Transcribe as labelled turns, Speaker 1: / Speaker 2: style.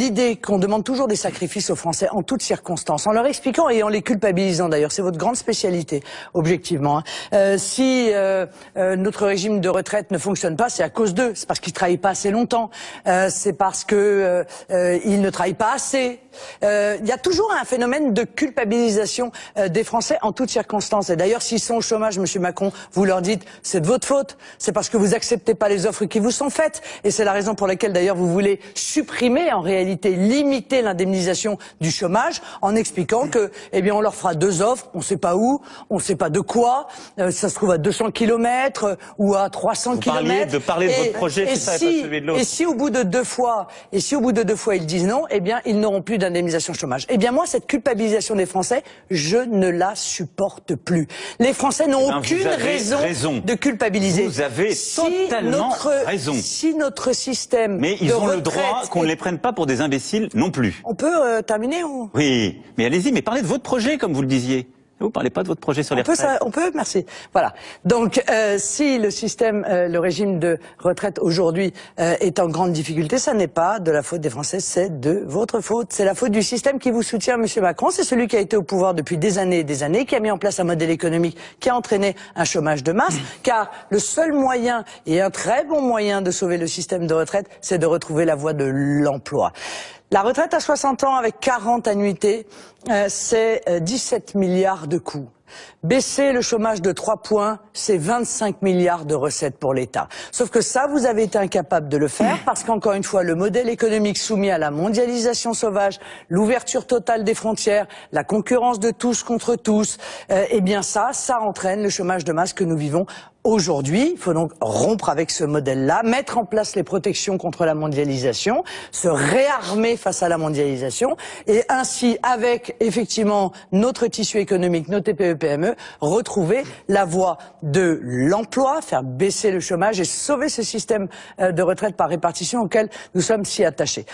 Speaker 1: l'idée qu'on demande toujours des sacrifices aux Français en toutes circonstances, en leur expliquant et en les culpabilisant d'ailleurs, c'est votre grande spécialité, objectivement. Si notre régime de retraite ne fonctionne pas, c'est à cause d'eux, c'est parce qu'ils travaillent pas assez longtemps, c'est parce que ils ne travaillent pas assez. Il y a toujours un phénomène de culpabilisation des Français en toutes circonstances. Et d'ailleurs, s'ils sont au chômage, Monsieur Macron, vous leur dites c'est de votre faute, c'est parce que vous acceptez pas les offres qui vous sont faites. Et c'est la raison pour laquelle d'ailleurs vous voulez supprimer, en réalité, limiter l'indemnisation du chômage en expliquant que, eh bien, on leur fera 2 offres, on sait pas où, on sait pas de quoi, ça se trouve à 200 km ou à 300 km.
Speaker 2: De parler de votre projet,
Speaker 1: et
Speaker 2: si ça n'est pas celui de l'autre.
Speaker 1: Et si au bout de 2 fois, ils disent non, eh bien, ils n'auront plus d'indemnisation chômage. Eh bien, moi, cette culpabilisation des Français, je ne la supporte plus. Les Français n'ont aucune raison de culpabiliser.
Speaker 2: Vous avez totalement raison.
Speaker 1: Si notre système
Speaker 2: mais ils ont le droit qu'on ne les prenne pas pour des imbéciles non plus.
Speaker 1: On peut terminer ou...
Speaker 2: Oui, mais allez-y, mais parlez de votre projet, comme vous le disiez. Vous parlez pas de votre projet sur les retraites.
Speaker 1: On peut, merci. Voilà. Donc, si le système, le régime de retraite aujourd'hui est en grande difficulté, ça n'est pas de la faute des Français, c'est de votre faute. C'est la faute du système qui vous soutient, Monsieur Macron. C'est celui qui a été au pouvoir depuis des années et des années, qui a mis en place un modèle économique qui a entraîné un chômage de masse. Car le seul moyen, et un très bon moyen de sauver le système de retraite, c'est de retrouver la voie de l'emploi. La retraite à 60 ans avec 40 annuités, c'est 17 milliards de coûts. Baisser le chômage de 3 points, c'est 25 milliards de recettes pour l'État. Sauf que ça, vous avez été incapable de le faire parce qu'encore une fois, le modèle économique soumis à la mondialisation sauvage, l'ouverture totale des frontières, la concurrence de tous contre tous, eh bien ça entraîne le chômage de masse que nous vivons aujourd'hui. Il faut donc rompre avec ce modèle-là, mettre en place les protections contre la mondialisation, se réarmer face à la mondialisation et ainsi, avec effectivement notre tissu économique, nos TPE-PME, retrouver la voie de l'emploi, faire baisser le chômage et sauver ce système de retraite par répartition auquel nous sommes si attachés.